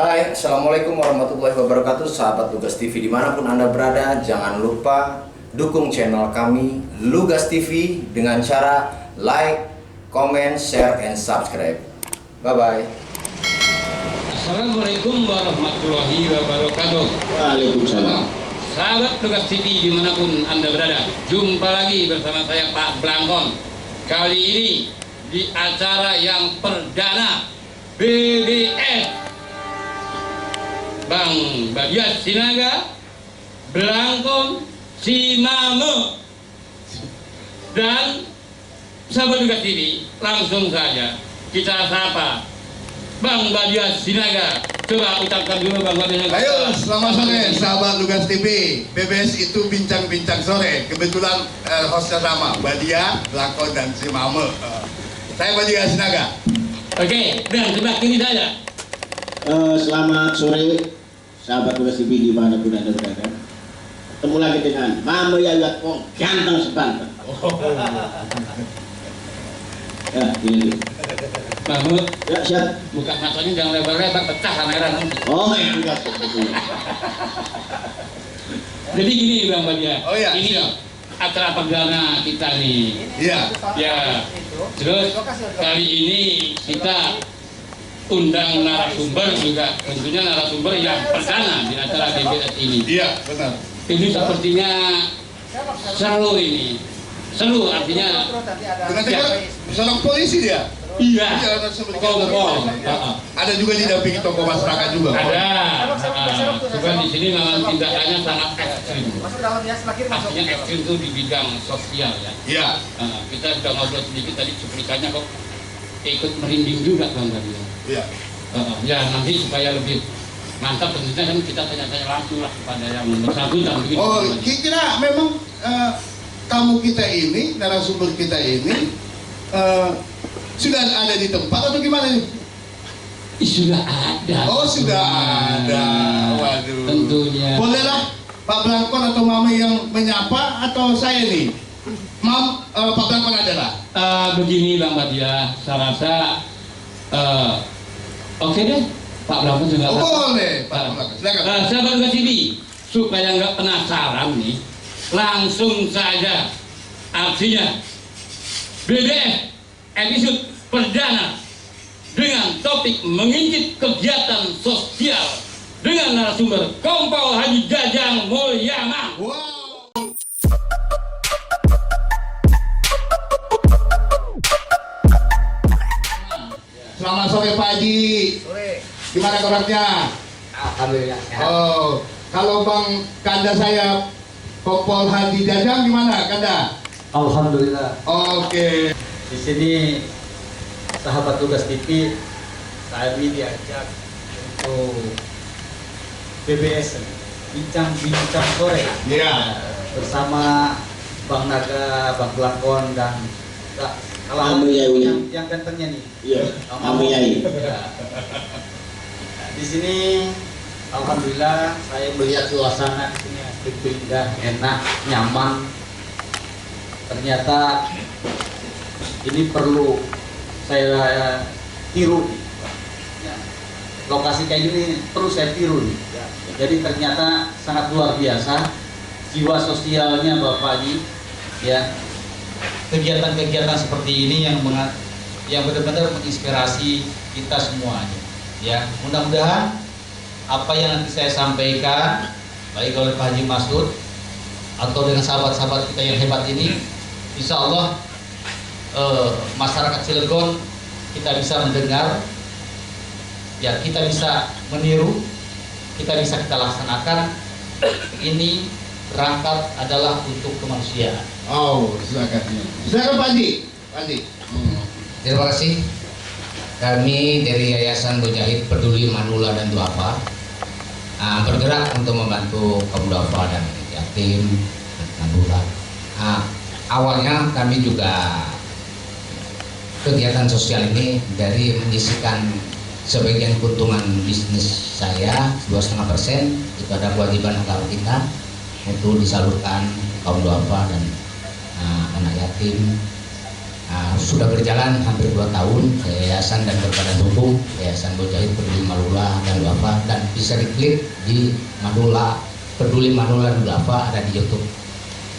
Hai, Assalamualaikum warahmatullahi wabarakatuh. Sahabat Lugas TV dimanapun Anda berada, jangan lupa dukung channel kami Lugas TV dengan cara like, comment, share, and subscribe. Bye-bye. Assalamualaikum warahmatullahi wabarakatuh. Waalaikumsalam. Sahabat Lugas TV dimanapun Anda berada, jumpa lagi bersama saya Pak Blangkon. Kali ini di acara yang perdana BBS Bang Badias Sinaga, Blangkon, Simame, dan sahabat Lugas TV. Langsung saja kita sapa Bang Badias Sinaga. Coba ucapkan dulu Bang Badias. Ayo, selamat sore sahabat Lugas TV. BBS itu bincang-bincang sore. Kebetulan hostnya sama, Badia, Blangkon, dan Simame. Saya Badias Sinaga. Oke, dan sebelah kiri saya. Selamat sore sahabat Lugas TV dimanapun Anda berada. Ketemu lagi dengan Mama Yayat Wong, ganteng sebanten. Ya, ini. Mahmud, Ya, siap. buka matanya jangan lebar-lebar, pecah kamera nanti. Oh, ya, enggak. Jadi gini Bang Badias. Oh iya, ini siap. acara perdana kita nih. Iya. Ya, terus kali ini kita undang narasumber juga, tentunya narasumber yang perdana di acara BBS ini. Iya, benar. Ini sepertinya seru ini. Seru artinya Dengan seorang polisi dia. iya. Kompol. Ada juga didampingi tokoh masyarakat juga. Ada. Bukan di sini memang tindakannya sangat ekstrim. Artinya ekstrim itu di bidang sosial ya. Iya. Kita sudah ngobrol sedikit tadi cuplikannya kok ikut merinding juga Bang Badias. Iya. Ya nanti supaya lebih mantap tentunya kan kita tanya-tanya langsung lah kepada yang bersangkutan. Oh, kira memang tamu kita ini, narasumber kita ini sudah ada di tempat atau gimana nih? Sudah ada. Oh, sudah ada. Waduh. Tentunya. Bolehlah Pak Blangkon atau Mami yang menyapa atau saya nih? Pak Blangkon adalah. Begini Bang Badias, saya rasa oke deh, Pak Blangkon juga. Oh, boleh, Pak Blangkon. Silakan. Sahabat Lugas TV, supaya nggak penasaran nih, langsung saja artinya BBS episode perdana dengan topik menginjit kegiatan sosial dengan narasumber Kompol Haji Jajang Mulyana. Wow. Selamat sore Pak Haji. Sore. Gimana kabarnya? Alhamdulillah. Oh, kalau Bang Kanda saya Kompol Haji Jajang gimana Kanda? Alhamdulillah. Oke. Di sini sahabat Lugas TV kami diajak untuk BBS bincang-bincang sore Iya. bersama Bang Naga, Bang Blangkon dan kalau Mami Yayat. yang gantengnya nih. Iya, Mami Yayat. Ya. Di sini alhamdulillah saya melihat suasana di sini begitu indah, enak, nyaman. Ternyata ini perlu saya tiru nih. Ya. Lokasi kayak gini perlu saya tiru nih. Ya. Jadi ternyata sangat luar biasa jiwa sosialnya Bapak ini. Ya, kegiatan-kegiatan seperti ini yang benar-benar menginspirasi kita semuanya. Ya, mudah-mudahan apa yang nanti saya sampaikan baik oleh Pak Haji Masud atau dengan sahabat-sahabat kita yang hebat ini, insya Allah masyarakat Cilegon kita bisa mendengar, ya kita bisa meniru, kita bisa kita laksanakan. Ini berangkat adalah untuk kemanusiaan. Oh, silakan. Silakan Pak Haji. Pak Haji. Terima kasih. Kami dari Yayasan Mujahid Peduli Manula dan Duafa bergerak untuk membantu kaum duafa dan yatim Manula. Awalnya kami juga kegiatan sosial ini dari menyisihkan sebagian keuntungan bisnis saya 2,5%, itu ada kewajiban agama kita untuk disalurkan kaum duafa dan anak yatim. Sudah berjalan hampir 2 tahun, yayasan dan berbadan hukum Yayasan Mujahid Peduli Manula dan Duafa, dan bisa diklik di Peduli Manula dan Duafa, ada di YouTube.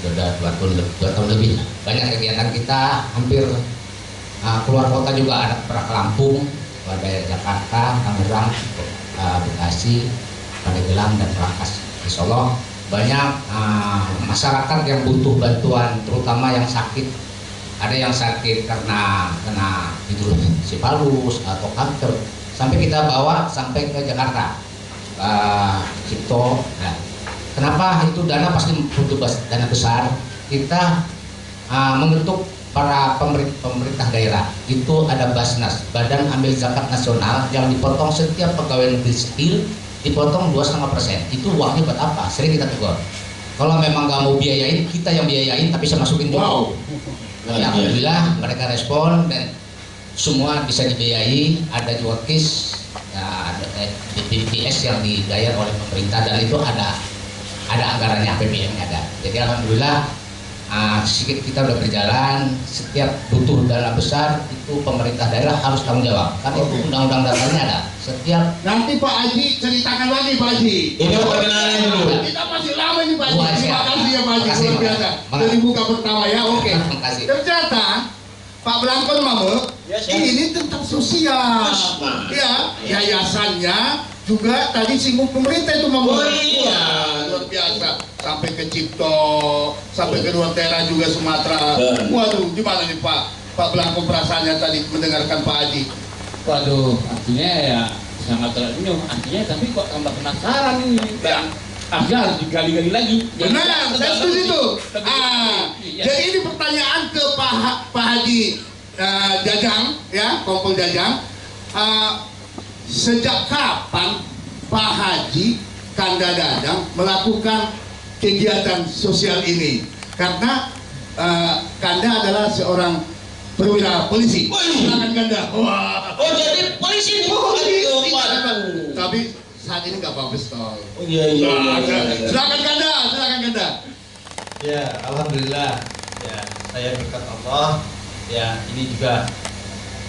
Sudah 2 tahun lebih. Banyak kegiatan kita, hampir keluar kota juga, ada pernah ke Lampung, ada Jakarta, Tangerang, Bekasi, Pandeglang, dan Rangkas di Solo. Banyak masyarakat yang butuh bantuan, terutama yang sakit. Ada yang sakit karena kena hidrosipalus atau kanker, sampai kita bawa sampai ke Jakarta, Cipto. Nah, kenapa itu dana pasti butuh dana besar? Kita membentuk para pemerintah daerah, itu ada Basnas, Badan Amil Zakat Nasional, yang dipotong setiap pegawai negeri sipil, dipotong 2,5%. Itu uangnya buat apa? Sering kita tegur. Kalau memang nggak mau biayain, kita yang biayain, tapi saya masukin juga. Ya, alhamdulillah mereka respon dan semua bisa dibiayai. Ada juga KIS, ya, ada BPJS yang dibayar oleh pemerintah, dan itu ada anggarannya, APBN ada. Jadi alhamdulillah sedikit kita udah berjalan. Setiap butuh dana besar itu pemerintah daerah harus tanggung jawab. Kan itu undang-undang dasarnya ada. Setiap Nanti Pak Haji ceritakan lagi Pak Haji. Ini perkenalan dulu. Kita masih lama nih Pak Haji. Wah, Terima siap. kasih ya Pak Haji, Makasih, luar biasa. Pak. Dari buka pertama ya, oke. Terima kasih. Ternyata Pak Blangkon Mame, Ya, siap. ini tentang sosial. Mas, Mas. Ya, yayasannya juga tadi singgung pemerintah itu Mame. Oh, iya. Wah, luar biasa. Sampai ke Cipto, sampai ke Nuantara juga Sumatera. Ben. Waduh, gimana nih Pak Blangkon perasaannya tadi mendengarkan Pak Haji? Waduh, artinya ya sangat tersenyum. Artinya tapi kok tambah penasaran ini. Dan artinya harus digali-gali lagi. Benar, saya setuju itu. Iya. Jadi ini pertanyaan ke Pak Haji Jajang, ya, Kompol Jajang. Sejak kapan Pak Haji Kanda Dadang melakukan kegiatan sosial ini? Karena Kanda adalah seorang perwira polisi. Silakan Kanda. Wah. Oh, jadi polisi nih. Polisi. Aduh, waduh. Tapi saat ini nggak bagus tol. Oh, iya. Silakan Kanda. Ya, alhamdulillah. Ya, saya berkat Allah. Ya, ini juga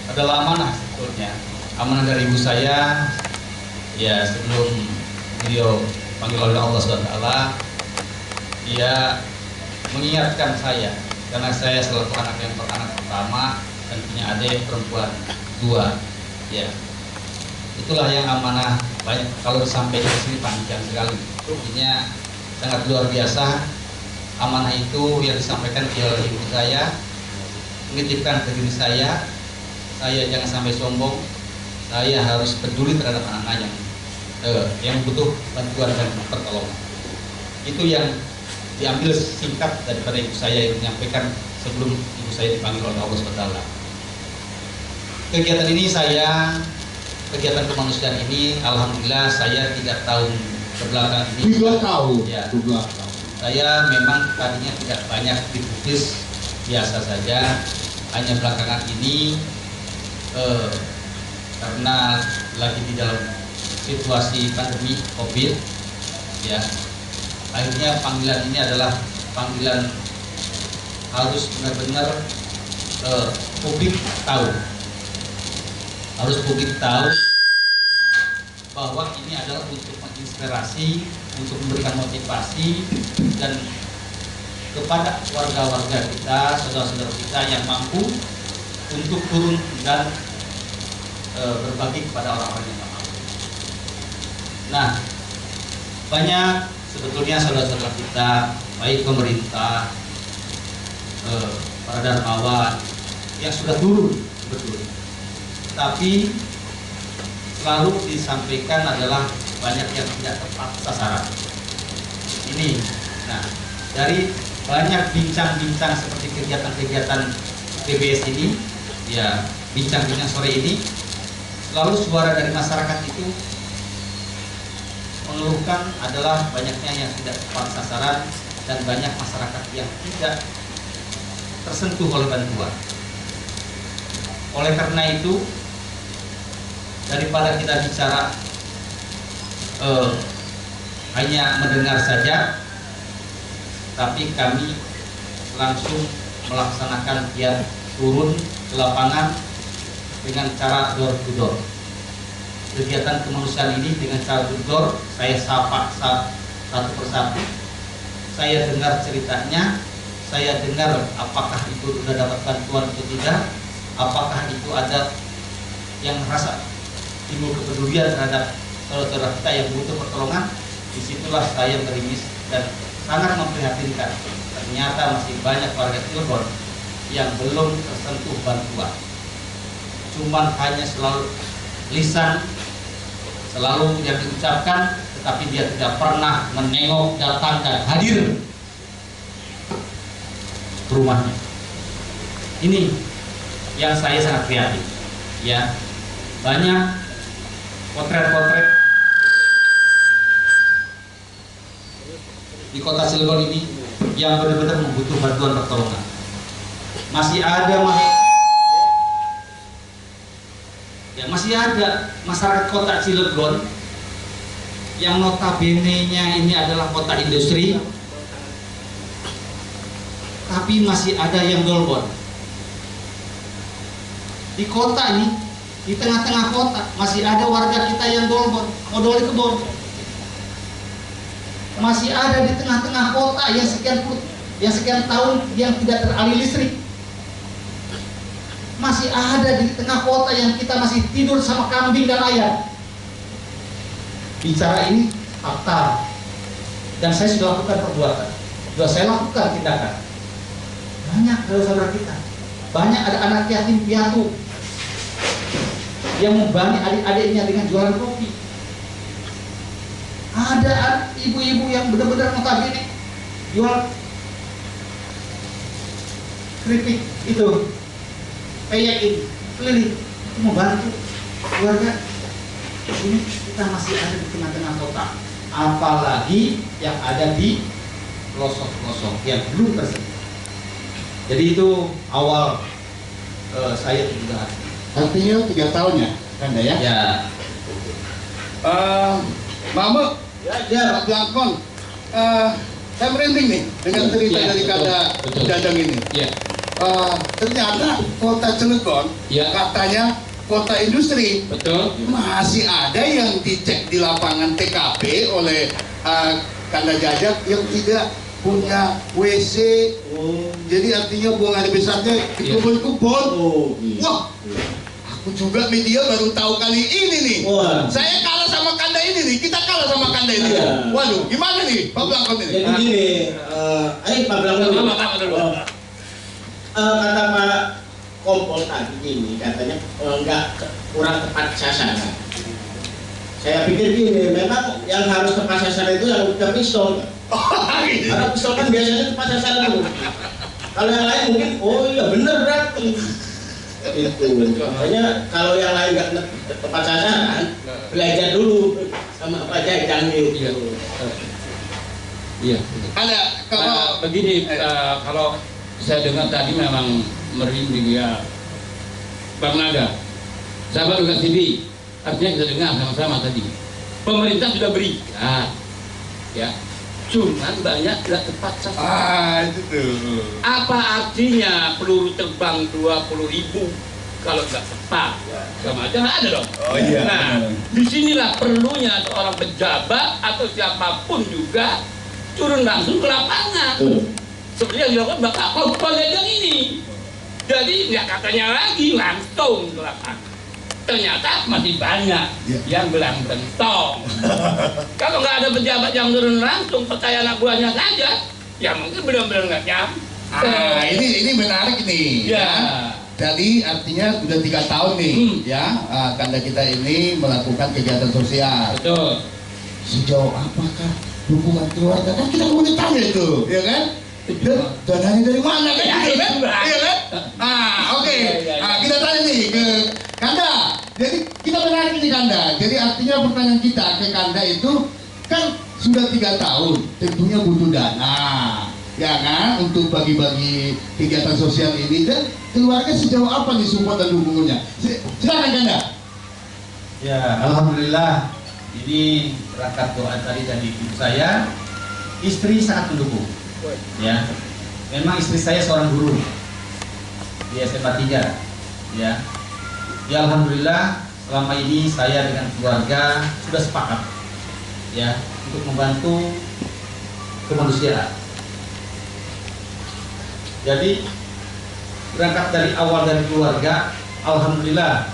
adalah amanah sebetulnya. Amanah dari ibu saya. Ya, sebelum beliau panggil oleh Allah SWT, dia mengingatkan saya karena saya selaku anak pertama dan punya adik perempuan 2. Ya, itulah yang amanah. Banyak kalau disampaikan di sini panjang sekali. Intinya sangat luar biasa. Amanah itu yang disampaikan oleh ibu saya, menitipkan ke diri saya jangan sampai sombong, saya harus peduli terhadap anak-anak yang butuh bantuan dan pertolongan. Itu yang diambil singkat daripada ibu saya yang menyampaikan sebelum ibu saya dipanggil oleh Allah SWT. Kegiatan kemanusiaan ini, alhamdulillah saya 3 tahun kebelakang ini. 3 tahun. Ya. 3 tahun. Saya memang tadinya tidak banyak dipublis, biasa saja. Hanya belakangan ini karena lagi di dalam situasi pandemi COVID, ya, akhirnya panggilan ini adalah panggilan harus benar-benar publik tahu, bahwa ini adalah untuk menginspirasi, untuk memberikan motivasi dan kepada warga-warga kita, saudara-saudara kita yang mampu untuk turun dan berbagi kepada orang-orang yang mampu. Nah, banyak sebetulnya saudara-saudara kita, baik pemerintah, para dermawan yang sudah turun betul, tapi selalu disampaikan adalah banyak yang tidak tepat sasaran. Ini, nah, dari banyak bincang-bincang seperti kegiatan-kegiatan PBS ini, ya, bincang-bincang sore ini, selalu suara dari masyarakat itu mengeluhkan adalah banyaknya yang tidak tepat sasaran dan banyak masyarakat yang tidak tersentuh oleh bantuan. Oleh karena itu, daripada kita bicara hanya mendengar saja, tapi kami langsung melaksanakan turun ke lapangan dengan cara door to door. kegiatan kemanusiaan ini dengan cara jujur. Saya sapa satu persatu. Saya dengar ceritanya, saya dengar apakah itu sudah dapat bantuan atau tidak, apakah itu ada yang merasa timbul kepedulian terhadap saudara kita yang butuh pertolongan. Disitulah saya merimis dan sangat memprihatinkan. Ternyata masih banyak warga Cilegon yang belum tersentuh bantuan. Cuman hanya selalu lisan, selalu yang diucapkan, tetapi dia tidak pernah menengok, datang dan hadir ke rumahnya. Ini yang saya sangat prihatin. Ya, banyak potret-potret di kota Cilegon ini yang benar-benar membutuhkan bantuan pertolongan. Masih ada masyarakat kota Cilegon yang notabene-nya ini adalah kota industri, tapi masih ada yang dolbon. Di kota ini, di tengah-tengah kota masih ada warga kita yang dolbon, modal di kebun. Masih ada di tengah-tengah kota yang sekian tahun yang tidak teraliri listrik. Masih ada di tengah kota yang kita masih tidur sama kambing dan ayam. Bicara ini fakta, dan saya sudah lakukan perbuatan, sudah saya lakukan tindakan. Banyak saudara kita, banyak ada anak yatim piatu yang membantu adik-adiknya dengan jualan kopi. Ada ibu-ibu yang benar-benar notabene jual keripik itu, kayak ini, keliling, membantu keluarga. Ini kita masih ada di tengah-tengah kota, apalagi yang ada di pelosok-pelosok yang belum tersentuh. Jadi itu awal saya juga. Artinya 3 tahun ya, Kanda ya? Ya. Mama, ya, Blankon, saya merinding nih dengan cerita Ya, dari betul, Kanda betul. Dadang ini. Ya. Ternyata kota Cilegon, Ya. katanya kota industri, Betul. masih ada yang dicek di lapangan TKP oleh Kanda Jajak yang tidak punya WC. Jadi artinya buang air besarnya di Iya. kebun-kebun. iya. Wah, aku juga media baru tahu kali ini nih. Wah. Saya kalah sama Kanda ini nih. Kita kalah sama Kanda ini. Iya. Waduh, gimana nih Pak Blankon ini? Jadi gini, ayo Pak Blankon dulu. Pak dulu. Kata Pak Kompol tadi ini katanya kurang tepat sasaran. Saya pikir gini, memang yang harus tepat sasaran itu yang udah pistol. Karena pistol kan biasanya tepat sasaran dulu. Kalau yang lain mungkin, oh iya bener berarti. Itu. Makanya kalau yang lain nggak tepat sasaran, belajar dulu sama Pak Jajang Iya. itu. Iya. Ada kalau Begini, kalau saya dengar tadi memang merinding ya, Bang Naga. Sahabat Lugas TV, artinya kita dengar sama-sama tadi. Pemerintah sudah berikan, ya. Cuman banyak tidak tepat sasaran. itu tuh. Apa artinya peluru terbang 20.000 kalau nggak tepat? Sama aja nggak ada dong. Oh iya. Nah, disinilah perlunya seorang pejabat atau siapapun juga turun langsung ke lapangan. Seperti yang dilakukan Bapak Kompol Dadang ini. Jadi nggak katanya lagi langsung ke lapangan. Ternyata masih banyak yang belang bentong. Kalau nggak ada pejabat yang turun langsung, percaya anak buahnya saja, ya mungkin benar-benar nggak nyampe. Ini menarik nih. Ya. Jadi artinya sudah 3 tahun nih, ya, Kanda kita ini melakukan kegiatan sosial. Betul. Sejauh apakah dukungan keluarga? Kan kita boleh tanya itu, ya kan? Dananya dari mana kan? Ya, Gitu, kan? itu, Bang. Iya kan? Oke. Ya. Kita tanya nih ke Kanda. Jadi kita menarik ini Kanda. Jadi artinya pertanyaan kita ke Kanda itu kan sudah 3 tahun, tentunya butuh dana, ya kan, untuk bagi-bagi kegiatan sosial ini. Dan keluarga sejauh apa nih support dan dukungannya? Silakan Kanda. Ya, alhamdulillah. Ini berkat doa tadi dari ibu saya, istri sangat mendukung. Ya, memang istri saya seorang guru di SMA 3. Ya, alhamdulillah selama ini saya dengan keluarga sudah sepakat ya untuk membantu kemanusiaan. Jadi berangkat dari awal dari keluarga, alhamdulillah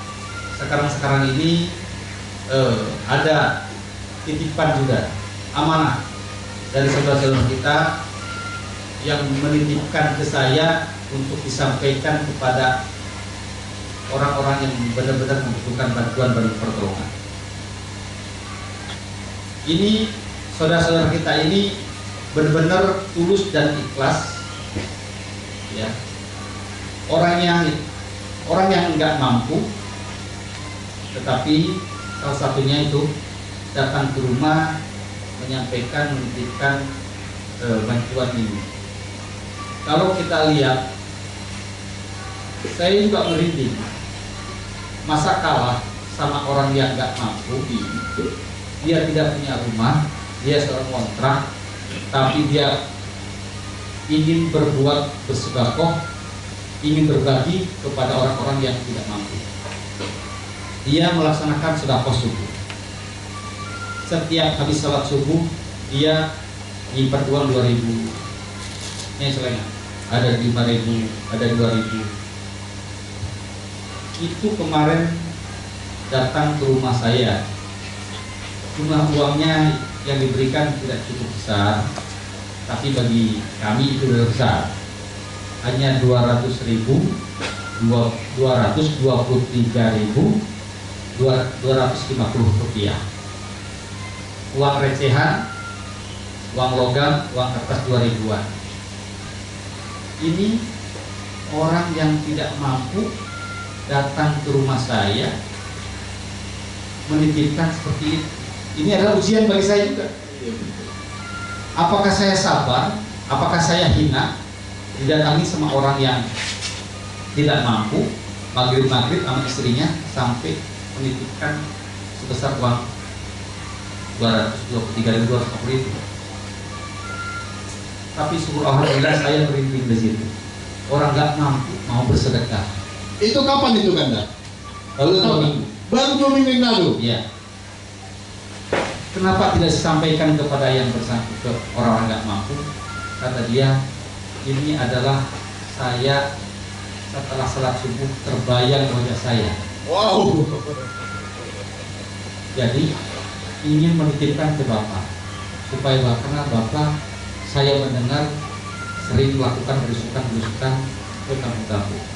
sekarang ini ada titipan juga amanah dari saudara-saudara kita yang menitipkan ke saya untuk disampaikan kepada orang-orang yang benar-benar membutuhkan bantuan dan pertolongan. Ini saudara-saudara kita ini benar-benar tulus dan ikhlas, ya. Orang yang nggak mampu, tetapi salah satunya itu datang ke rumah menyampaikan, menitipkan bantuan ini. Kalau kita lihat, saya juga merinding. Masa kalah sama orang yang nggak mampu, dia tidak punya rumah, dia seorang kontrak, tapi dia ingin berbuat bersedekah, ingin berbagi kepada orang-orang yang tidak mampu. Dia melaksanakan sedekah subuh. Setiap habis salat subuh, dia nyimpan uang 2.000. Ini selain ada 5.000, ada 2.000. Itu kemarin datang ke rumah saya. Jumlah uangnya yang diberikan tidak cukup besar, tapi bagi kami itu sudah besar. Hanya 223.250 rupiah. Uang recehan, uang logam, uang kertas 2.000-an. Ini orang yang tidak mampu datang ke rumah saya menitipkan seperti ini. Ini adalah ujian bagi saya juga. Apakah saya sabar? Apakah saya hina didatangi sama orang yang tidak mampu, maghrib sama istrinya sampai menitipkan sebesar uang 223.250 itu? Tapi syukur alhamdulillah saya merinding di situ. Orang nggak mampu mau bersedekah. Itu kapan itu Kanda? Baru 2 minggu. Baru 2 minggu yang lalu. Iya. Kenapa tidak disampaikan kepada yang bersangkutan, orang nggak mampu? Kata dia, ini adalah saya setelah salat subuh terbayang wajah saya. Wow. Jadi ingin menitipkan ke Bapak supaya karena Bapak saya mendengar sering melakukan berusukan ke kampung-kampung.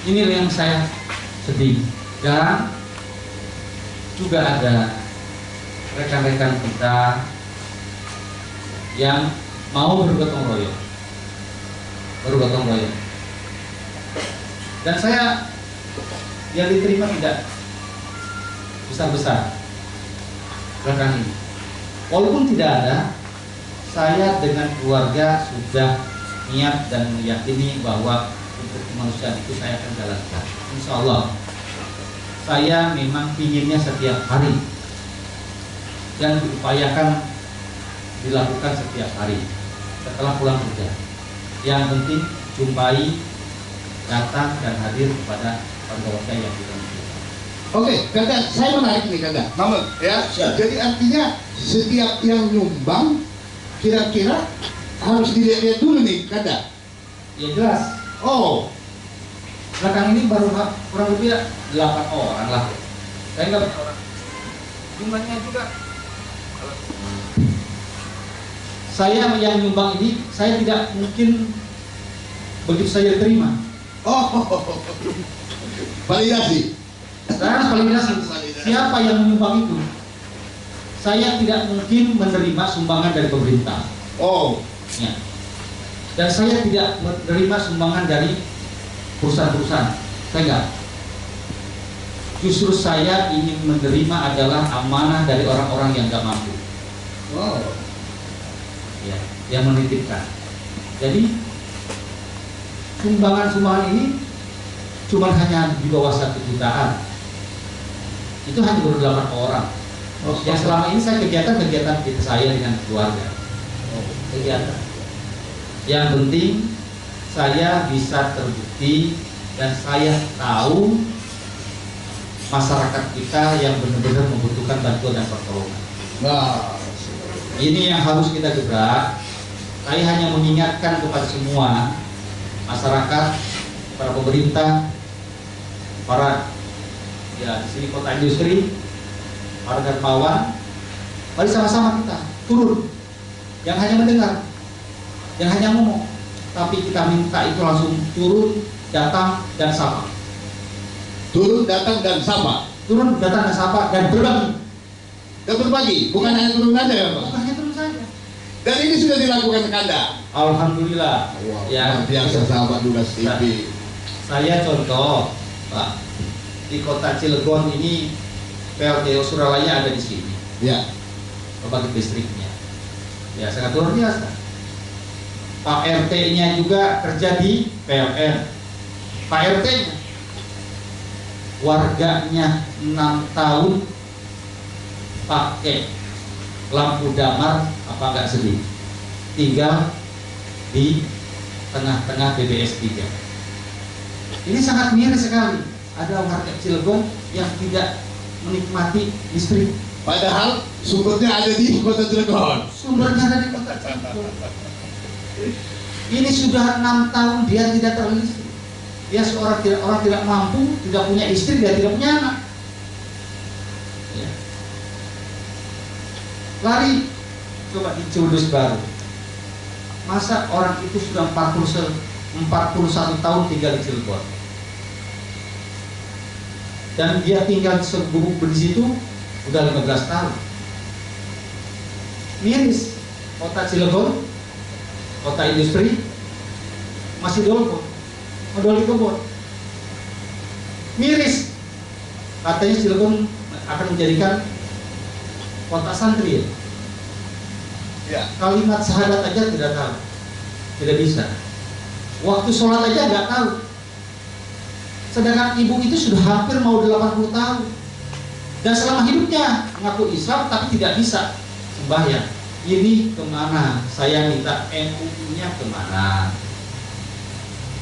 Ini yang saya sedih. Dan juga ada rekan-rekan kita yang mau bergotong royong. Dan saya yang diterima tidak besar-besar belakang ini. Walaupun tidak ada, saya dengan keluarga sudah niat dan meyakini bahwa untuk kemanusiaan itu saya akan jalankan. Insya Allah, saya memang inginnya setiap hari dan diupayakan dilakukan setiap hari setelah pulang kerja. Yang penting jumpai, datang dan hadir kepada warga-warga yang kita miliki. Oke, Kanda, saya menarik nih Kanda. Namun, ya. Siap. Jadi artinya setiap yang nyumbang kira-kira harus dilihat dulu nih Kanda. Ya jelas. Oh, Belakang ini baru kurang lebih 8 orang lah. Saya nggak banyak orang. Jumlahnya juga. Saya yang nyumbang ini, saya tidak mungkin begitu saja diterima. oh, validasi. Saya harus validasi. Siapa yang menyumbang itu? Saya tidak mungkin menerima sumbangan dari pemerintah. Oh, Ya. Dan saya tidak menerima sumbangan dari perusahaan-perusahaan. Saya enggak. Justru saya ingin menerima adalah amanah dari orang-orang yang enggak mampu. wow. Ya, yang menitipkan. Jadi sumbangan-sumbangan ini cuma hanya di bawah 1 jutaan. Itu hanya baru 8 orang. Yang selama ini saya kegiatan kita saya dengan keluarga. Kegiatan. Yang penting saya bisa terbukti dan saya tahu masyarakat kita yang benar-benar membutuhkan bantuan dan pertolongan. Nah, Ini yang harus kita gebrak. Saya hanya mengingatkan kepada semua masyarakat, para pemerintah, para ya di sini kota industri, para dermawan, mari sama-sama kita turun. Yang hanya mendengar, yang hanya ngomong, tapi kita minta itu langsung turun, datang dan sapa. turun, datang, dan sapa. Turun, datang dan sapa dan berbagi. Dan berbagi, bukan hanya turun aja ya Pak. Bukan hanya turun saja. Dan ini sudah dilakukan Kanda. Alhamdulillah. Ya, Luar biasa sahabat Lugas TV. saya contoh, Pak, di kota Cilegon ini PLTU Suralaya ada di sini, Ya, pembangkit listriknya. Ya, sangat luar biasa. Pak RT-nya juga kerja di PLN. Pak RT-nya warganya 6 tahun pakai lampu damar, apa enggak sedih, tinggal di tengah-tengah BBS 3. Ini sangat miris sekali. Ada warga Cilegon yang tidak menikmati listrik. padahal sumbernya ada di kota Cilegon. Sumbernya ada di kota Cilegon. Ini sudah 6 tahun dia tidak terlistrik. Dia orang tidak mampu, tidak punya istri, dia tidak punya anak. Ya. Lari coba di Cudus baru. Masa orang itu sudah 41 tahun tinggal di Cilegon, dan dia tinggal segubuk di situ udah 15 tahun. Miris, kota Cilegon, kota industri masih dolpon, modal di kebun. Miris, katanya Cilegon akan menjadikan kota santri. Ya. Kalimat syahadat aja tidak tahu, tidak bisa. Waktu sholat aja nggak tahu. Sedangkan ibu itu sudah hampir mau 80 tahun dan selama hidupnya mengaku Islam tapi tidak bisa sembahyang. Ini kemana? Saya minta MUI-nya kemana?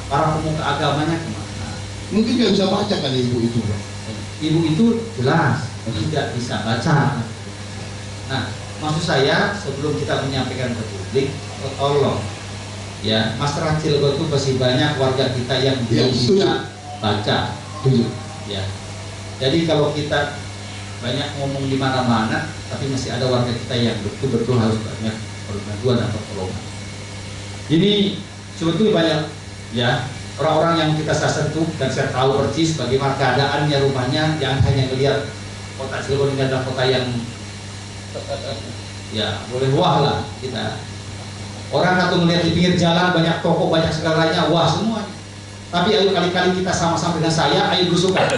Para pemuka agamanya kemana? Mungkin nggak bisa baca kali ibu itu, Bang. Ibu itu jelas tidak bisa baca. Nah, maksud saya sebelum kita menyampaikan ke publik, tolong ya, masyarakat Cilegon itu masih banyak warga kita yang belum bisa baca. Ya. Jadi kalau kita banyak ngomong di mana-mana, tapi masih ada warga kita yang betul-betul harus banyak bantuan dan pertolongan. Ini sebetulnya banyak ya orang-orang yang kita sentuh dan saya tahu persis bagaimana keadaannya rumahnya, yang hanya melihat kota Cilegon ini adalah kota yang ya boleh wah lah kita. Orang atau melihat di pinggir jalan banyak toko, banyak segalanya, wah semuanya. Tapi ayo kali-kali kita sama-sama dengan saya, ayo berusukan,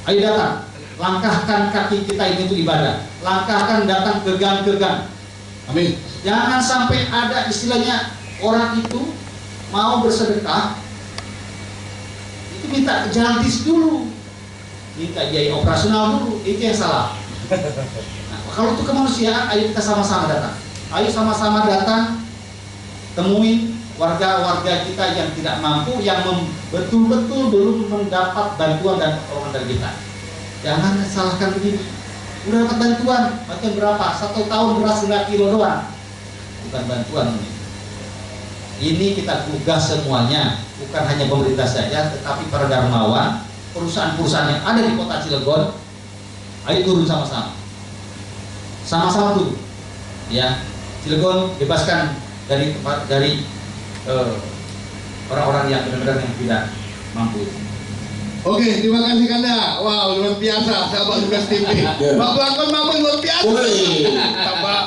ayo datang, langkahkan kaki kita ini untuk ibadah, langkahkan datang ke gang. Amin. Jangan sampai ada istilahnya orang itu mau bersedekah, itu minta jantis dulu, minta biaya operasional dulu, itu yang salah. Nah, kalau itu kemanusiaan, ayo kita sama-sama datang, ayo sama-sama datang. Temui warga-warga kita yang tidak mampu, yang betul-betul belum mendapat bantuan dan pertolongan dari kita. Jangan salahkan begini. Udah dapat bantuan berapa? 1 tahun beras 9 kilo doang. Bukan bantuan ini. Ini kita gugah semuanya, bukan hanya pemerintah saja, tetapi para dermawan, perusahaan-perusahaan yang ada di kota Cilegon. Ayo turun sama-sama. Sama-sama turun. Ya, Cilegon bebaskan dari orang-orang yang benar-benar yang tidak mampu. Oke, terima kasih Kanda. Wow, luar biasa sahabat Lugas TV. Pak Pelakon mampu luar biasa. Pak.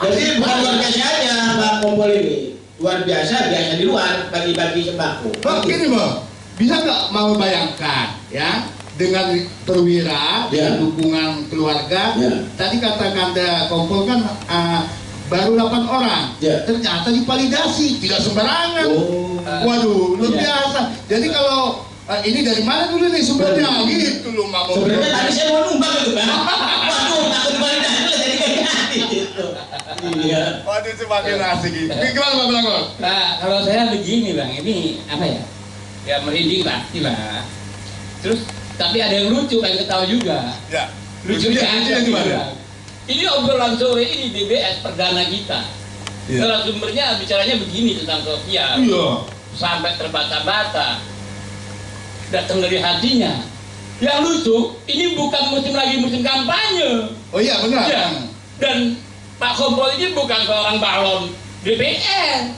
Jadi bukan luar biasa aja Pak Kompol ini, luar biasa di luar bagi-bagi sembako. Bang, gini Bang, bisa nggak mau bayangkan ya, dengan perwira, dengan dukungan keluarga. Tadi kata Kanda Kompol kan baru 8 orang, ternyata divalidasi, tidak sembarangan. Waduh, luar biasa. Jadi kalau ini dari mana dulu nih sumbernya? Gitu loh, Mbak. Sebenarnya tadi saya mau numbang itu Bang. Waduh, takut validasi jadi kayak gitu. Iya. Waduh, semakin asik. Gimana Pak Belangkon? Nah, kalau saya begini Bang, ini apa ya? Ya merinding pasti lah. Terus Tapi ada yang lucu, pengen ketawa juga. Ya. Lucunya Lucunya ada gimana? juga. Ini obrolan sore ini BBS perdana kita. Iya. Narasumbernya bicaranya begini tentang sosial. Iya. Sampai terbata-bata. Datang dari hatinya. Yang lucu, ini bukan musim kampanye. Oh iya benar. Ya. Dan Pak Kompol ini bukan seorang balon DPR,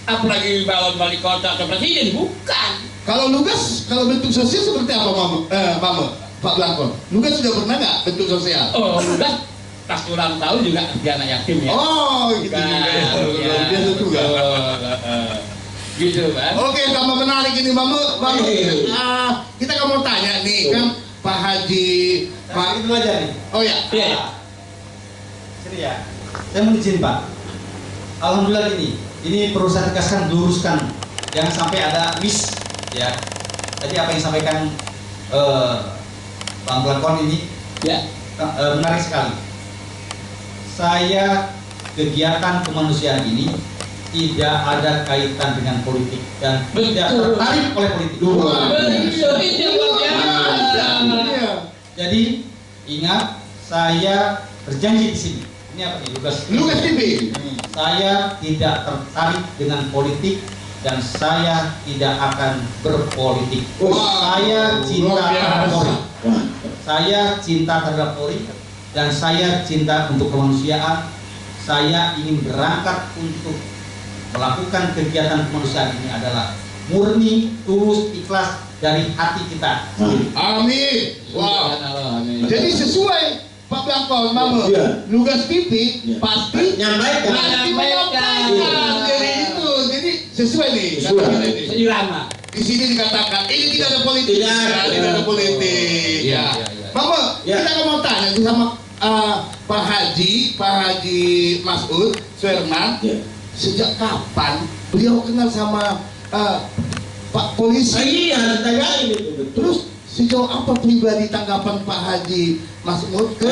apalagi balon wali kota atau presiden, bukan. Kalau Lugas, kalau bentuk sosial seperti apa, Mama? Pak Blankon, Lugas sudah pernah nggak bentuk sosial? Oh, udah pas ulang tahun juga dia anak yatim ya. Oh, gitu Bukan, juga. ya. Luar biasa juga. Gitu kan. Oke, sama menarik ini, Mama. Kita kan mau tanya nih, kan Pak Haji, Pak. Itu aja nih. Oh ya. Iya. Sini ya. Saya mau izin Pak. Alhamdulillah ini perlu saya tegaskan, luruskan, jangan sampai ada miss ya. Tadi apa yang disampaikan Bang Blankon ini Ya. menarik sekali. Saya kegiatan kemanusiaan ini tidak ada kaitan dengan politik dan tidak Betul. tertarik oleh politik. Betul, itu yang luar biasa. Iya. Jadi ingat, saya berjanji di sini. Ini apa nih, Lugas? Lugas TV. Saya tidak tertarik dengan politik dan saya tidak akan berpolitik. Wah, Saya cinta luar terhadap biasa. Polri. Saya cinta terhadap Polri dan saya cinta untuk kemanusiaan. Saya ingin berangkat untuk melakukan kegiatan kemanusiaan ini adalah murni, tulus, ikhlas dari hati kita. Amin. Wow. Amin. Jadi sesuai Pak Blankon, Mama, Iya. Lugas TV Iya. pasti Nyampaikan. menyampaikan. Jadi itu, jadi sesuai nih. Sesuai. kata kita ini. Seirama. Di sini dikatakan ini tidak ada politik. Tidak ada. politik. Iya, Ya. iya, iya. Mama, Iya. kita mau tanya nih sama Pak Haji Mas'ud Suherman. Iya. Sejak kapan beliau kenal sama Pak Polisi? Iya, harus tanyain itu betul. Terus sejauh apa pribadi tanggapan Pak Haji Mas'ud ke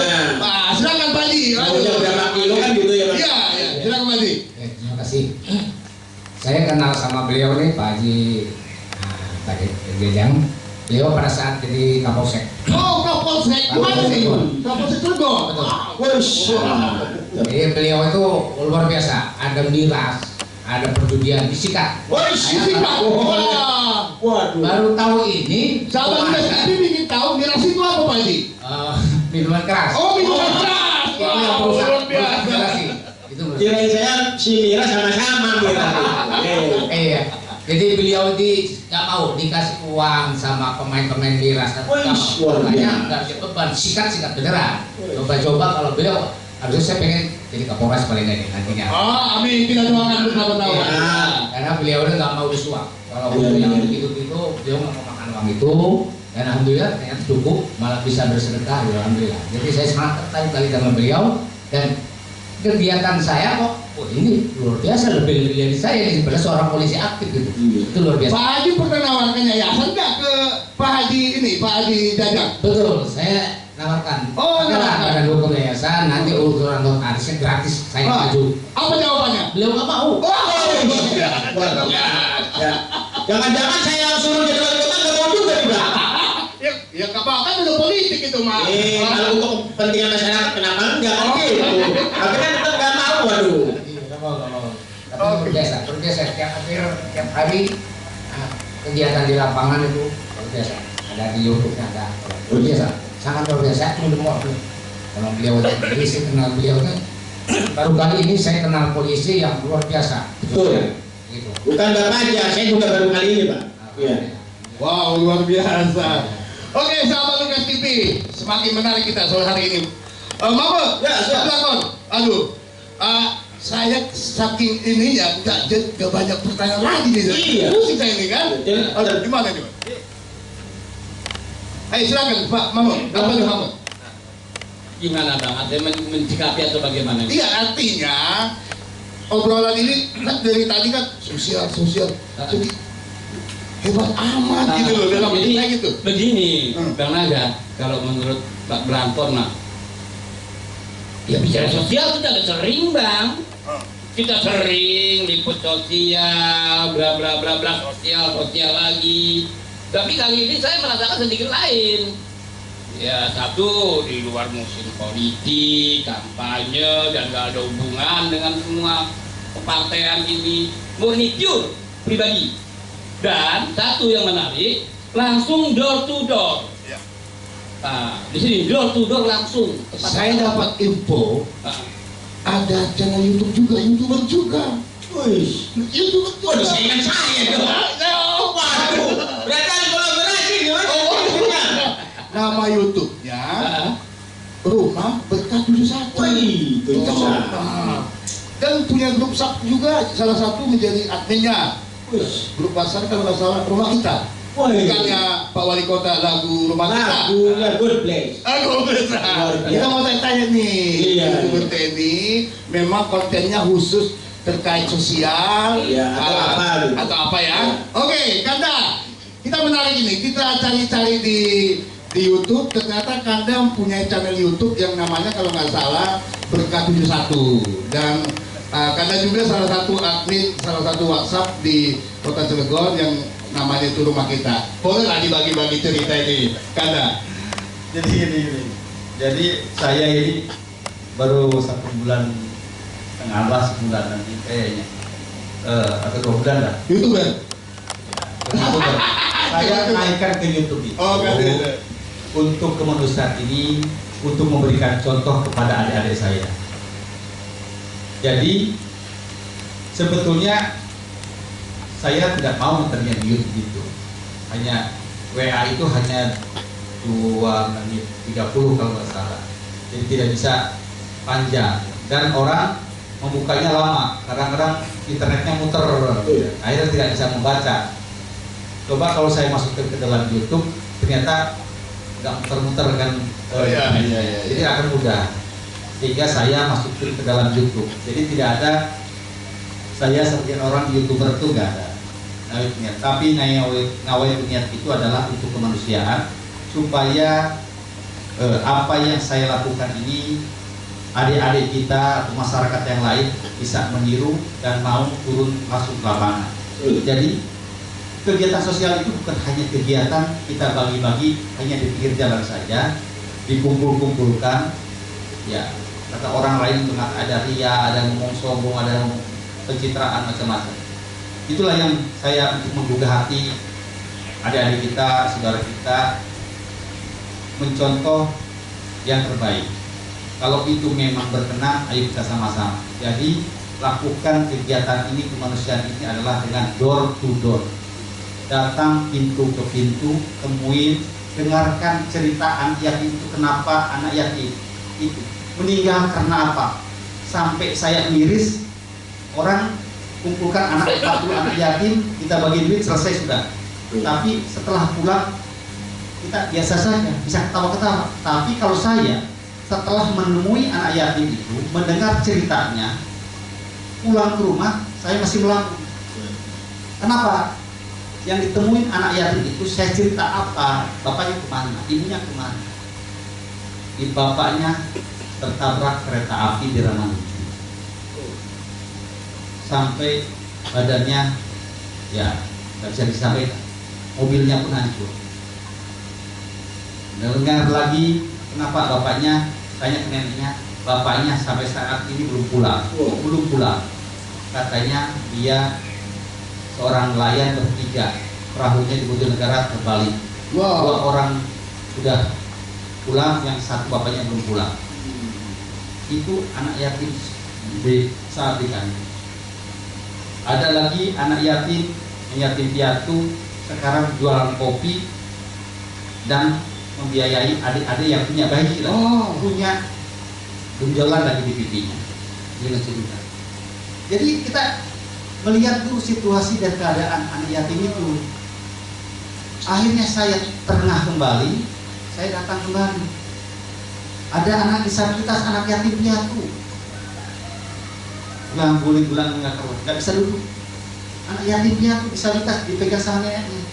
silakan Pak Haji. Maunya berapa kilo kan gitu ya, Mas? Iya, iya, silakan Pak Haji. Terima kasih. Saya kenal sama beliau nih Pak Haji tadi Gejang. Beliau pada saat jadi Kapolsek. Oh, Kapolsek gimana sih? Betul. Kapolsek Cilegon. Betul. Wih. Jadi beliau itu luar biasa. Ada miras, ada perjudian, disikat. Wih, Disikat. Wah. Waduh. Baru tahu ini. Sahabat Lugas komandan, TV ingin tahu miras itu apa Pak Haji? minuman keras. Oh, minuman keras. Itu yang Wow, perusahaan luar biasa. Itu menurut Kirain saya si Mira sama-sama Mira. Iya. Jadi beliau nggak mau dikasih uang sama pemain-pemain miras. Wih, luar Makanya biasa. nggak bisa beban, sikat beneran. Coba-coba kalau beliau harusnya saya pengen jadi Kapolres paling nggak nantinya. Oh, amin. Kita doakan bersama tahu. Iya. Karena beliau udah nggak mau disuap. Kalau untuk yang begitu-begitu, beliau nggak mau makan uang itu. Dan alhamdulillah ternyata cukup, malah bisa bersedekah. Ya, alhamdulillah. Jadi saya sangat tertarik kali dengan beliau dan kegiatan saya kok, oh ini luar biasa lebih dari saya nih sebenarnya seorang polisi aktif gitu. Itu luar biasa. Pak Haji pernah nawarkan yayasan nggak ke Pak Haji ini, Pak Haji Jajang? Betul, saya nawarkan. Oh, nawarkan. Ada dukung yayasan, nanti urusan notarisnya gratis, saya maju. Apa jawabannya? Beliau nggak mau. Waduh. Ya. Jangan-jangan saya suruh jadi wali kota nggak mau juga juga. Ya nggak apa kan udah politik itu mah. Kalau untuk kepentingan masyarakat kenapa enggak kan gitu? Tapi kan tetap nggak mau, waduh. Nggak mau. Tapi luar biasa. Tiap hari kegiatan di lapangan itu luar biasa. Ada di YouTube-nya ada. Luar biasa, sangat luar biasa. Saya mendengar kalau beliau jadi saya kenal beliau kan. Baru kali ini saya kenal polisi yang luar biasa. Betul. Gitu. Bukan Bapak aja, saya juga baru kali ini, Pak. Iya. Wow, luar biasa. Oke, sahabat Lugas TV, semakin menarik kita sore hari ini. Mama, Ya, siap. Blankon, aduh, saya saking ini ya nggak banyak pertanyaan lagi nih. Iya. Pusing saya ini kan. Jadi, Aduh, gimana nih? Ayo silakan Pak Mama, apa nih Mama? Gimana Bang? Ada mencikapi atau bagaimana? Iya, artinya obrolan ini kan dari tadi kan sosial, jadi hebat amat gitu loh dalam Jadi saya gitu. begini, Bang Naga, kalau menurut Pak Blankon mah, ya bicara sosial kita udah sering Bang. Kita sering liput sosial, bla bla bla bla sosial lagi. Tapi kali ini saya merasakan sedikit lain. Ya, satu di luar musim politik, kampanye, dan gak ada hubungan dengan semua kepartean ini, murni pure pribadi. Dan satu yang menarik, langsung door to door. Nah, di sini door to door langsung. Saya dapat info ada channel YouTube juga, YouTuber juga. Wih, YouTuber juga. waduh saingan saya dong. Waduh, berarti ada kolaborasi gimana? Nama YouTube-nya Rumah Berkah 71. Wih, Itu. 71. Dan punya grup sub juga, salah satu menjadi adminnya. Wih, Grup pasar kalau nggak salah Rumah Kita. Wih. Bukannya Pak Wali Kota lagu Rumah Kita. lagunya Good Place. Aduh, kita mau tanya nih, Iya. YouTuber ini memang kontennya khusus terkait sosial, Iya, atau apa ya? Iya. Oke, Kanda, kita menarik ini, kita cari-cari di YouTube, ternyata Kanda mempunyai channel YouTube yang namanya kalau nggak salah Berkah 71, dan Kanda juga salah satu admin, salah satu WhatsApp di Kota Cilegon yang namanya itu Rumah Kita. Bolehlah dibagi-bagi cerita ini, Kanda. Jadi gini. Jadi saya ini baru 1 bulan setengah lah, sebulan nanti kayaknya atau 2 bulan lah. YouTuber. YouTuber. Saya naikkan ke YouTube itu Oh, Kanda. untuk kemanusiaan ini, untuk memberikan contoh kepada adik-adik saya. Jadi sebetulnya saya tidak mau terjadi di YouTube itu. Hanya WA itu hanya 2 menit 30 kalau nggak salah. Jadi tidak bisa panjang, dan orang membukanya lama. Kadang-kadang internetnya muter, akhirnya tidak bisa membaca. Coba kalau saya masukkan ke dalam YouTube, ternyata nggak muter-muter kan. Iya. Jadi akan mudah. Sehingga saya masukin ke dalam YouTube. Jadi tidak ada saya sebagai orang YouTuber itu nggak ada. Niat. Tapi ngawai niat itu adalah untuk kemanusiaan, supaya apa yang saya lakukan ini adik-adik kita atau masyarakat yang lain bisa meniru dan mau turun masuk ke lapangan. Jadi kegiatan sosial itu bukan hanya kegiatan kita bagi-bagi hanya di pinggir jalan saja, dikumpul-kumpulkan. Ya, kata orang lain ada ria, ada ngomong sombong, ada pencitraan macam-macam. Itulah yang saya untuk menggugah hati adik-adik kita, saudara kita, mencontoh yang terbaik. Kalau itu memang berkenan, ayo kita sama-sama. Jadi lakukan kegiatan ini, kemanusiaan ini adalah dengan door to door. Datang pintu ke pintu, temuin, dengarkan cerita anak yatim itu, kenapa anak yatim itu meninggal karena apa. Sampai saya miris, orang kumpulkan anak 40 anak yatim, kita bagi duit, selesai sudah. Tapi setelah pulang kita biasa saja, bisa ketawa-ketawa. Tapi kalau saya setelah menemui anak yatim itu, mendengar ceritanya, pulang ke rumah saya masih melambung. Kenapa? Yang ditemuin anak yatim itu, saya cerita apa, bapaknya kemana, ibunya kemana. Bapaknya tertabrak kereta api di Ramanujah, sampai badannya ya nggak bisa disampaikan, mobilnya pun hancur. Dengar lagi, kenapa bapaknya, tanya ke neneknya, bapaknya sampai saat ini belum pulang. Katanya dia seorang nelayan bertiga, perahunya di Bojonegara terbalik. Wow. 2 orang sudah pulang, yang 1 bapaknya belum pulang. Itu anak yatim di saat dikandung. Ada lagi anak yatim, yatim piatu, sekarang jualan kopi dan membiayai adik-adik yang punya bayi, punya benjolan lagi di pipinya. Jadi kita melihat dulu situasi dan keadaan anak yatim itu. Akhirnya saya terengah kembali, saya datang kembali. Ada anak disabilitas, anak yatim piatu, yang bulan-bulan nggak bisa duduk. Anak yatim piatu disabilitas dipegang sama neneknya.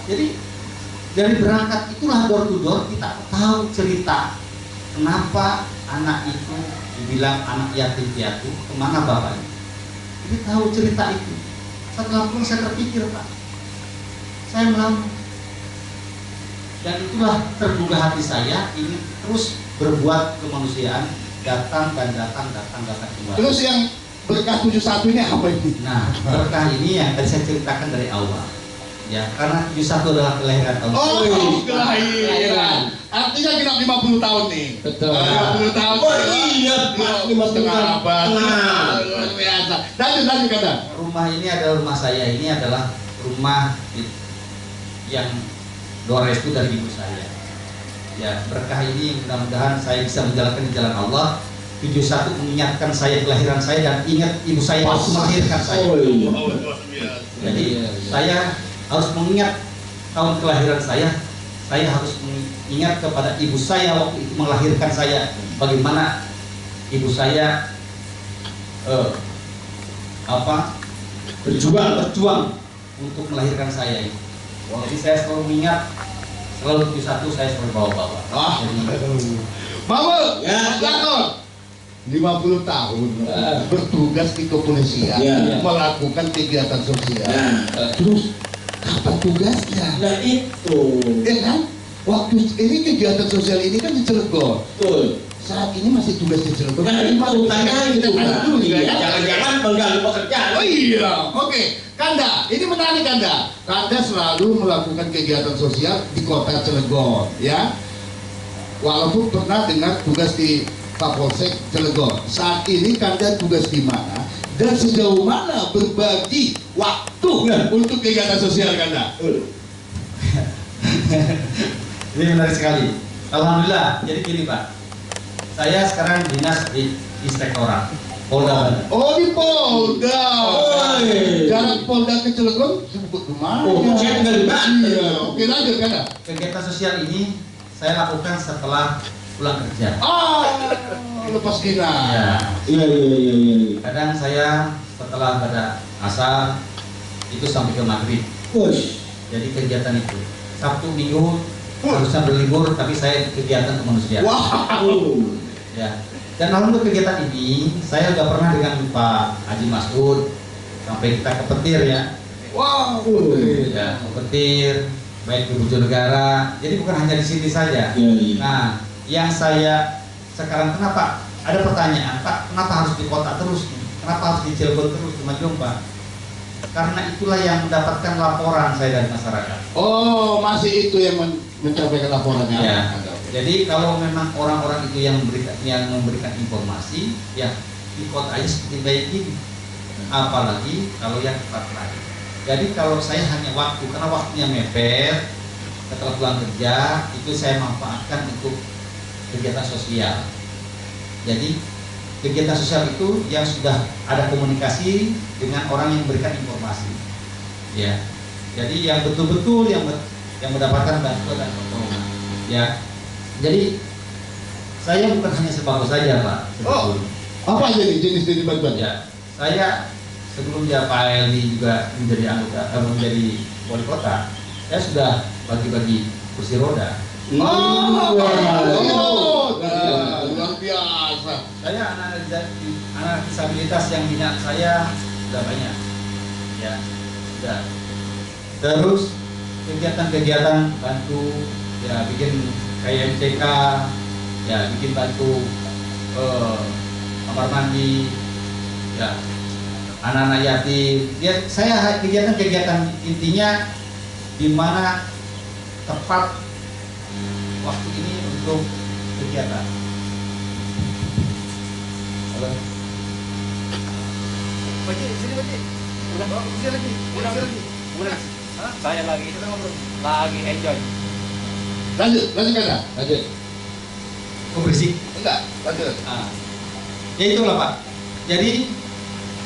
Jadi dari berangkat itulah door to door kita tahu cerita kenapa anak itu dibilang anak yatim piatu, kemana bapaknya. Jadi tahu cerita itu. Setelah pulang saya terpikir, Pak, saya melamun. Dan itulah tergugah hati saya ingin terus berbuat kemanusiaan, datang kembali. Terus yang berkah 71 ini apa ini? Nah, berkah ini yang tadi saya ceritakan dari awal. Ya, karena 71 adalah kelahiran tahun. Oh, kelahiran. Artinya genap 50 tahun nih. Betul. 50 tahun. Oh iya, Pak, 50 tahun. Abad. Luar biasa. Lanjut kata. Rumah ini adalah rumah saya. Ini adalah rumah yang doa restu dari ibu saya. Ya, berkah ini mudah-mudahan saya bisa menjalankan di jalan Allah. 71 mengingatkan saya kelahiran saya dan ingat ibu saya waktu melahirkan saya. Oh iya. Jadi saya harus mengingat tahun kelahiran saya harus mengingat kepada ibu saya waktu itu melahirkan saya, bagaimana ibu saya berjuang untuk melahirkan saya. Jadi saya selalu mengingat, selalu 71 saya selalu bawa-bawa. Mama, Ya. Lakon. 50 tahun bertugas di kepolisian, Ya. melakukan kegiatan sosial. Nah, Terus kapan tugasnya? nah itu. Ya kan? Waktu ini kegiatan sosial ini kan di Cilegon. Betul. Saat ini masih tugas di Cilegon. Nah, itu tanya itu. Tanya dulu juga Iya, kan? jangan-jangan mengganggu pekerjaan. Oh iya, oke. Kanda, ini menarik Kanda. Kanda selalu melakukan kegiatan sosial di kota Cilegon, ya. Walaupun pernah dengar tugas di Kapolsek Cilegon. Saat ini Kanda tugas di mana dan sejauh mana berbagi waktu untuk kegiatan sosial Kanda? Ini menarik sekali. Alhamdulillah. Jadi gini Pak, saya sekarang dinas di Inspektorat Polda. Oh di Polda. Oi. Jarak Polda ke Cilegon sebut kemana? Oh, cek dari mana? Iya. Oke lanjut Kanda. Kegiatan sosial ini saya lakukan setelah pulang kerja. Lepas dinas. Ya. Iya. Kadang saya setelah pada asar itu sampai ke maghrib. Push. Jadi kegiatan itu Sabtu Minggu harusnya berlibur, tapi saya kegiatan kemanusiaan. Wow. Ya. Dan alhamdulillah kegiatan ini saya udah pernah dengan Pak Haji Masud sampai kita ke Petir ya. Wow. Ya, ke Petir, baik di Bojonegara. Jadi bukan hanya di sini saja. Iya. Nah, yang saya sekarang kenapa ada pertanyaan, Pak, kenapa harus di kota terus? Kenapa harus di Cilegon terus, cuma Pak? Karena itulah yang mendapatkan laporan saya dari masyarakat. Oh, masih itu yang mencapaikan laporannya. Ya. Jadi kalau memang orang-orang itu yang memberikan informasi, ya di kota aja seperti baik ini. Apalagi kalau yang tempat lain. Jadi kalau saya hanya waktu, karena waktunya mepet, setelah pulang kerja itu saya manfaatkan untuk kegiatan sosial. Jadi kegiatan sosial itu yang sudah ada komunikasi dengan orang yang memberikan informasi. Ya. Jadi yang betul-betul yang mendapatkan bantuan dan pertolongan. Ya. Jadi saya bukan hanya sembako saja, Pak. Oh, apa aja nih jenis bantuan? Ya. Saya sebelumnya Pak Eli juga menjadi anggota menjadi wali kota, saya sudah bagi-bagi kursi roda. Oh, luar biasa. Saya anak disabilitas yang binaan saya sudah banyak, ya sudah. Terus kegiatan-kegiatan bantu, ya bikin kayak MCK, ya bikin bantu kamar mandi, ya anak-anak yatim. Ya saya kegiatan-kegiatan intinya di mana tepat waktu ini untuk kegiatan. Halo. Baji, sini Baji. Udah, sini lagi. Udah. Saya lagi enjoy. Lanjut Kanda. Lanjut. Oh berisik. Enggak, lanjut. Nah, ya itulah Pak. Jadi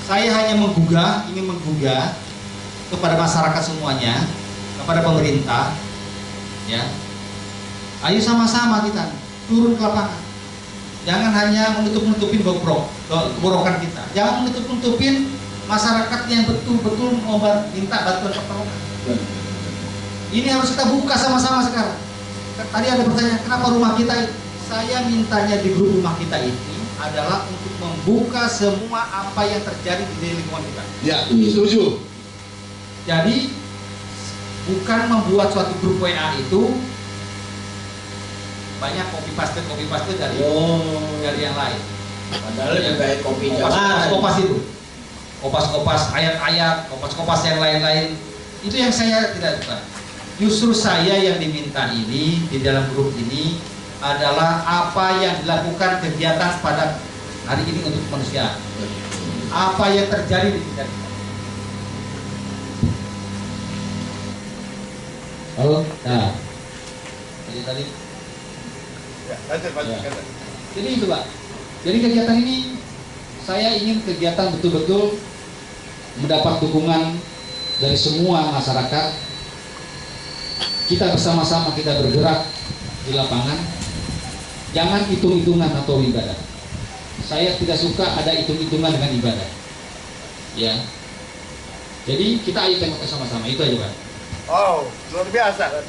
saya hanya ingin menggugah kepada masyarakat semuanya, kepada pemerintah, ya. Ayo sama-sama kita turun ke lapangan. Jangan hanya menutup-nutupin keborokan kita. Jangan menutup-nutupin masyarakat yang betul-betul minta bantuan pertolongan. Ini harus kita buka sama-sama sekarang. Tadi ada pertanyaan, kenapa rumah kita? Saya mintanya di grup rumah kita ini adalah untuk membuka semua apa yang terjadi di lingkungan kita. Ya, setuju. Jadi bukan membuat suatu grup WA itu banyak copy paste dari yang lain. Padahal juga kopi Kopas itu, kopas ayat-ayat, kopas yang lain-lain, itu yang saya tidak suka. Justru saya yang diminta ini di dalam grup ini adalah apa yang dilakukan kegiatan pada hari ini untuk manusia, apa yang terjadi di sekitar kita. Halo, nah, jadi tadi. Ya. Jadi itu Pak. Jadi kegiatan ini saya ingin kegiatan betul-betul mendapat dukungan dari semua masyarakat. Kita bersama-sama kita bergerak di lapangan. Jangan hitung-hitungan atau ibadah. Saya tidak suka ada hitung-hitungan dengan ibadah. Ya. Jadi kita ayo tengok sama-sama, itu aja Pak. Oh, luar biasa.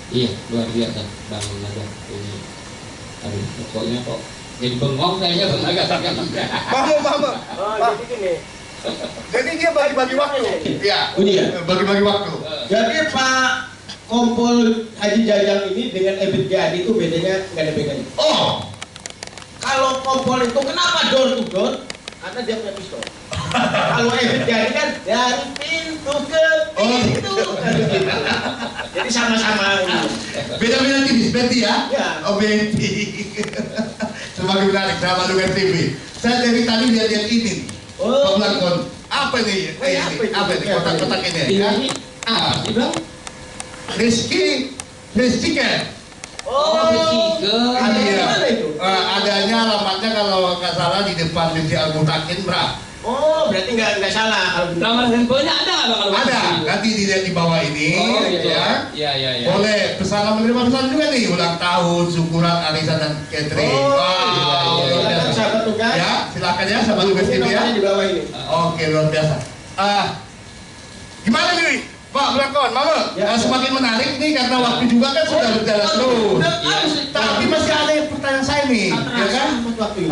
Iya, luar biasa. Bangun aja. Ini. Aduh, pokoknya kok jadi bengong kayaknya agak-agak. Mama. jadi gini. Jadi dia bagi-bagi waktu. Iya. Bagi-bagi waktu. Jadi Pak Kompol Haji Jajang ini dengan Ebit Jadi itu bedanya nggak ada bedanya. Oh, Kalau Kompol itu kenapa door to door? Karena dia punya pistol. Kalau Ebit Jadi kan dari pintu ke pintu. Jadi sama-sama ini. beda-beda tipis, Betty ya? Ya. Oh, Betty. Semakin menarik, sahabat Lugas TV. Saya dari tadi lihat ini. Oh. Pelakon. Apa nih? Apa ini? Kotak-kotak ini ya? Bilang Rizky Cat. Oh, ada di Iya. mana itu? Adanya alamatnya kalau nggak salah di depan Masjid Al Mutakin, Bra. Oh, berarti nggak salah kalau begitu. Nomor handphonenya ada nggak Bang? Ada, nanti dilihat di bawah ini. Oh, gitu. Ya. Iya. Boleh pesanan menerima pesanan juga nih, ulang tahun, syukuran, arisan dan catering. Oh, Wow, iya. luar biasa. Sahabat tugas. Ya, silakan ya sahabat Lugas Ini TV ya. nomornya di bawah ini. Oke, luar biasa. Gimana nih, Pak Brakon, Mama? Ya. Semakin menarik nih karena waktu juga kan sudah berjalan terus. Udah, Tapi masih ada yang pertanyaan saya nih, ya kan? Waktu ini.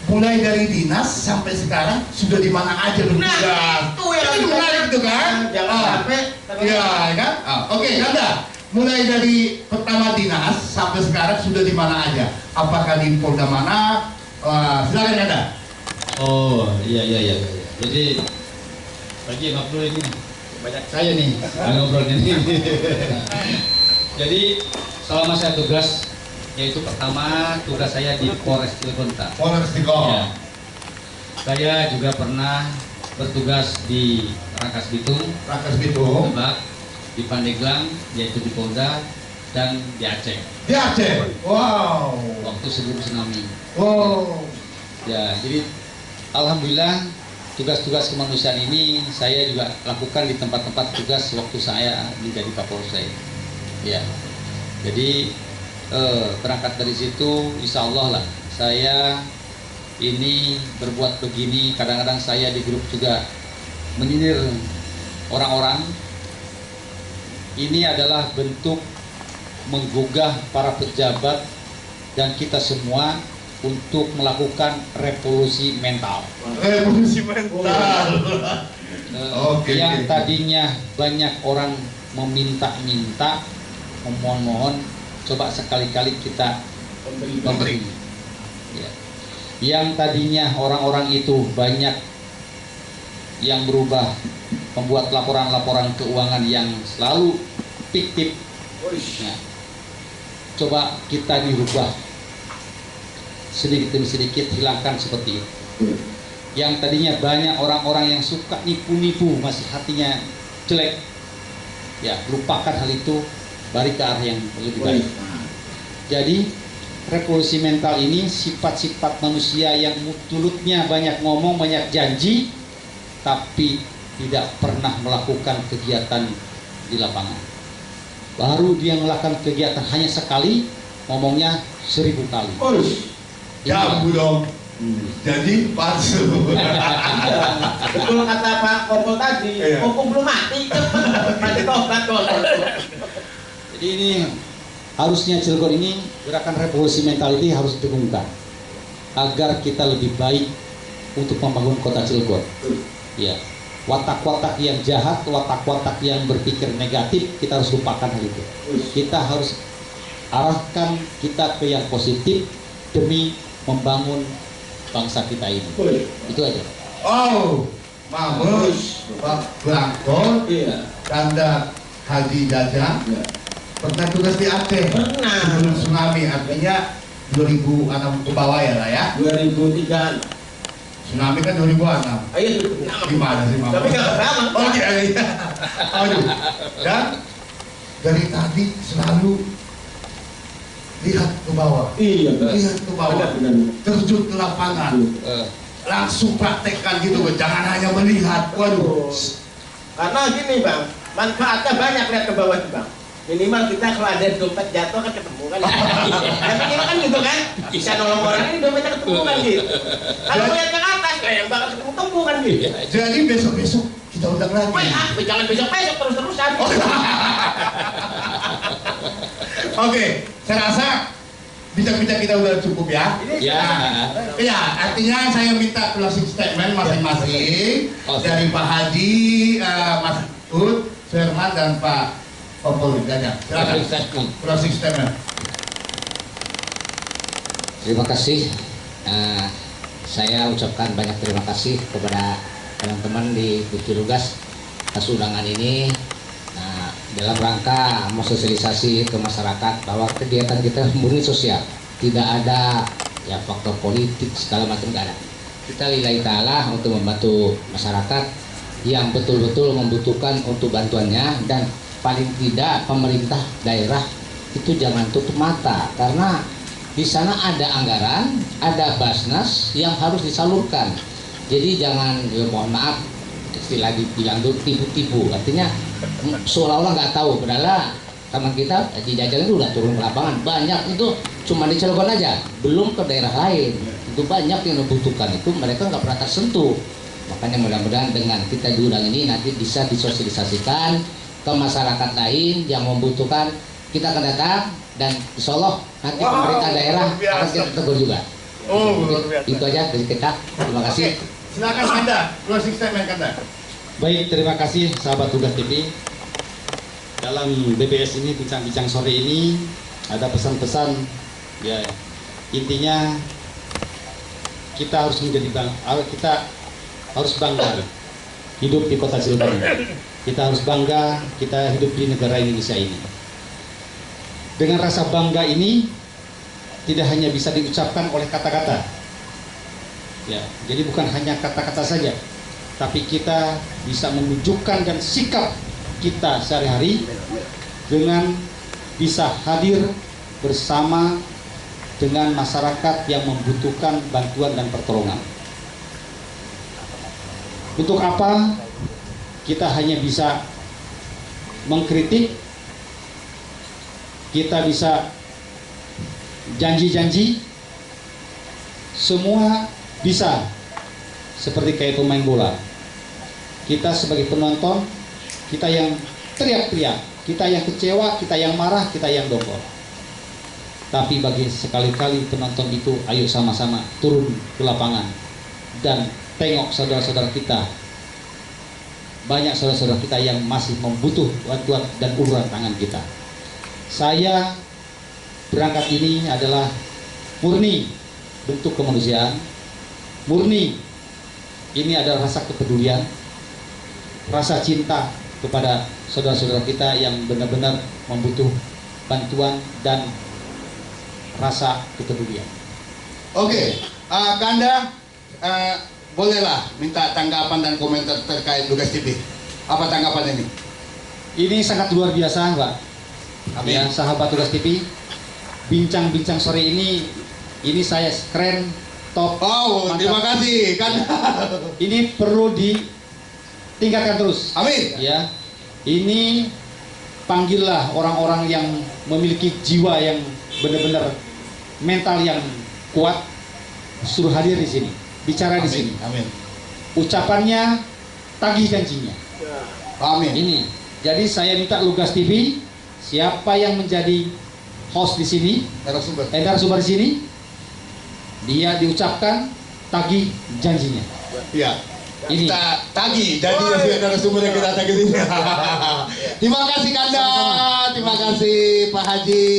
Mulai dari dinas sampai sekarang sudah di mana aja bertugas. Nah, itu yang Ini menarik tuh kan? Jangan sampai Iya kan? Oke, Kanda. Mulai dari pertama dinas sampai sekarang sudah di mana aja? Apakah di Polda mana? Silakan Kanda. Oh, iya. Jadi pagi ngobrol ini banyak saya nih ngobrolnya ini. Jadi selama saya tugas, yaitu pertama tugas saya di Polres Cilegon. Polres Cilegon. Ya. Saya juga pernah bertugas di Rangkas Bitung, Lebak, di Pandeglang, yaitu di Polda, dan di Aceh. Di Aceh. Wow. Waktu sebelum tsunami. Wow. Ya, jadi alhamdulillah tugas-tugas kemanusiaan ini saya juga lakukan di tempat-tempat tugas waktu saya menjadi Kapolsek. Ya, jadi berangkat dari situ, insya Allah lah saya ini berbuat begini. Kadang-kadang saya di grup juga menyindir orang-orang. Ini adalah bentuk menggugah para pejabat dan kita semua untuk melakukan revolusi mental. Revolusi mental. Oke. Yang tadinya banyak orang meminta-minta, memohon-mohon, coba sekali-kali kita memberi. Ya. Yang tadinya orang-orang itu banyak yang berubah, membuat laporan-laporan keuangan yang selalu fiktif. Ya. Coba kita dirubah. Sedikit demi sedikit hilangkan seperti itu. Yang tadinya banyak orang-orang yang suka nipu-nipu, masih hatinya jelek, ya lupakan hal itu, balik ke arah yang lebih baik. Jadi revolusi mental ini sifat-sifat manusia yang mulutnya banyak ngomong, banyak janji, tapi tidak pernah melakukan kegiatan di lapangan. Baru dia melakukan kegiatan hanya sekali, ngomongnya 1000 kali. Jambu dong. Jadi palsu. Betul kata Pak Kompol tadi, Iya. Kompol belum mati, mati tobat kok. Jadi ini harusnya Cilegon ini gerakan revolusi mental ini harus didukungkan agar kita lebih baik untuk membangun kota Cilegon. Ya. watak-watak yang jahat, watak-watak yang berpikir negatif, kita harus lupakan hal itu. Kita harus arahkan kita ke yang positif demi membangun bangsa kita ini. Itu aja. Oh, bagus. Pak Blanko, Iya. Kanda Haji Jajang, pernah tugas di Aceh. Pernah. Sebelum tsunami, artinya 2006 ke bawah ya lah ya. 2003. Tsunami kan 2006. Ayo, Gimana sih Mama? tapi nggak keramang. Oh iya, iya. Aduh. Dan dari tadi selalu lihat ke bawah. Iya, Pak. Lihat ke bawah. Benar. Terjun ke lapangan. Langsung praktekkan gitu, jangan hanya melihat. Waduh. Karena gini bang, manfaatnya banyak lihat ke bawah bang. Minimal kita kalau ada dompet jatuh kan ketemu kan. Ya minimal kan gitu kan. Bisa nolong orang ini dompetnya ketemu kan gitu. Kalau lihat ke atas, yang bakal ketemu kan gitu. Jadi besok-besok kita undang lagi. Wah, jangan besok-besok terus-terusan. Oke, saya rasa bincang-bincang kita udah cukup ya. Ya. Ya, artinya saya minta closing statement masing-masing dari Pak Haji, Mas Ud, Firman dan Pak Kompol Gajah. Silakan. Closing statement. Terima kasih. Saya ucapkan banyak terima kasih kepada teman-teman di Bukti Lugas atas undangan ini. Dalam rangka mensosialisasi ke masyarakat bahwa kegiatan kita murni sosial, tidak ada ya faktor politik segala macam, nggak ada. Kita lillahi ta'ala untuk membantu masyarakat yang betul-betul membutuhkan untuk bantuannya, dan paling tidak pemerintah daerah itu jangan tutup mata, karena di sana ada anggaran, ada Basnas yang harus disalurkan. Jadi jangan, ya mohon maaf, istilah dibilang tuh tipu-tipu, artinya seolah-olah nggak tahu, padahal teman kita di Jajang itu udah turun ke lapangan, banyak itu cuma di Cilegon aja, belum ke daerah lain, itu banyak yang membutuhkan, itu mereka nggak pernah tersentuh. Makanya mudah-mudahan dengan kita diundang ini nanti bisa disosialisasikan ke masyarakat lain yang membutuhkan, kita akan datang dan insya Allah nanti pemerintah daerah akan kita tegur juga. Itu aja dari kita, terima kasih. Silakan Kanda, closing statement Kanda. Baik, terima kasih sahabat Tugas TV. Dalam BBS ini, bincang-bincang sore ini ada pesan-pesan, ya intinya kita harus kita harus bangga hidup di kota Cilegon. Kita harus bangga kita hidup di negara Indonesia ini. Dengan rasa bangga ini tidak hanya bisa diucapkan oleh kata-kata, ya, jadi bukan hanya kata-kata saja, tapi kita bisa menunjukkan dan sikap kita sehari-hari dengan bisa hadir bersama dengan masyarakat yang membutuhkan bantuan dan pertolongan. Untuk apa? Kita hanya bisa mengkritik, kita bisa janji-janji, semua bisa, seperti kayak pemain bola. Kita sebagai penonton, kita yang teriak-teriak, kita yang kecewa, kita yang marah, kita yang dongkol. Tapi bagi sekali-kali penonton itu, ayo sama-sama turun ke lapangan dan tengok saudara-saudara kita. Banyak saudara-saudara kita yang masih membutuh bantuan dan uluran tangan kita. Saya berangkat ini adalah murni bentuk kemanusiaan, murni ini adalah rasa kepedulian, rasa cinta kepada saudara-saudara kita yang benar-benar membutuh bantuan dan rasa kepedulian. Oke, Kanda, bolehlah minta tanggapan dan komentar terkait Lugas TV. Apa tanggapan ini? Ini sangat luar biasa, Pak. Amin. Ya, sahabat Tugas TV, bincang-bincang sore ini saya keren, top. Oh, mantap. terima kasih, Kanda. Ini perlu ditingkatkan terus. Amin. Ya, ini panggillah orang-orang yang memiliki jiwa yang benar-benar mental yang kuat, suruh hadir di sini, bicara di sini. Amin. Ucapannya tagih janjinya. Amin. Ini. Jadi saya minta Lugas TV, siapa yang menjadi host di sini, narasumber di sini, dia diucapkan tagih janjinya. Ya. Ini. Kita tagih jadi narasumber yang kita tagih ini. Terima kasih Kanda, terima kasih Pak Haji.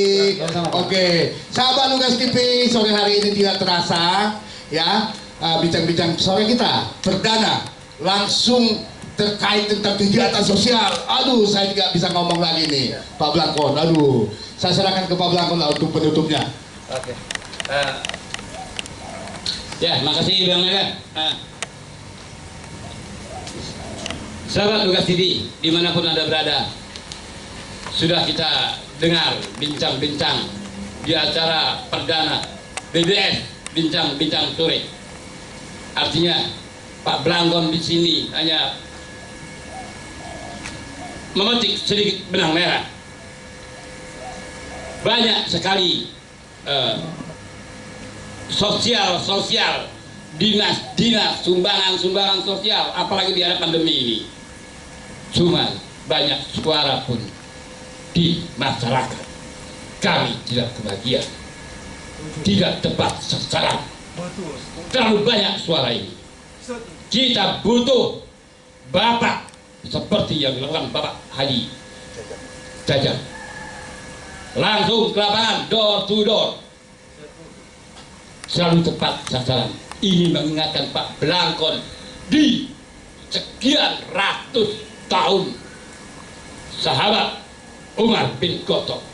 Oke, sahabat Lugas TV, sore hari ini tidak terasa ya, bincang-bincang sore kita perdana langsung terkait tentang kegiatan sosial. Aduh, saya tidak bisa ngomong lagi nih, Pak Blangkon. Aduh, saya serahkan ke Pak Blangkon lah untuk penutupnya. Oke. Ya, makasih Bang Mega. Sahabat Lugas TV, dimanapun Anda berada, sudah kita dengar bincang-bincang di acara perdana BBS Bincang-Bincang Sore. Artinya Pak Blangkon di sini hanya memetik sedikit benang merah. Banyak sekali sosial, dinas, sumbangan sosial, apalagi di era pandemi ini. Cuma banyak suara pun di masyarakat. Kami tidak kebagian, tidak tepat sasaran. Terlalu banyak suara ini. Kita butuh Bapak seperti yang dilakukan Bapak Haji Jajang. Langsung ke lapangan, door to door. Selalu tepat sasaran. Ini mengingatkan Pak Blangkon di sekian ratus tahun sahabat Umar bin Khattab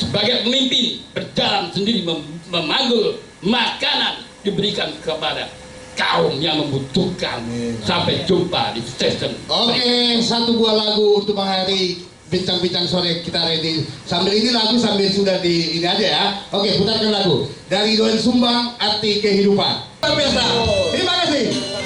sebagai pemimpin berjalan sendiri memanggul makanan diberikan kepada kaum yang membutuhkan. Sampai jumpa di stasiun. Oke, satu buah lagu untuk Bang Hari. Bincang-bincang sore kita ready. Sambil ini lagu sambil sudah di ini aja ya. Oke, putarkan lagu dari Doan Sumbang, Arti Kehidupan. Luar biasa. Terima kasih.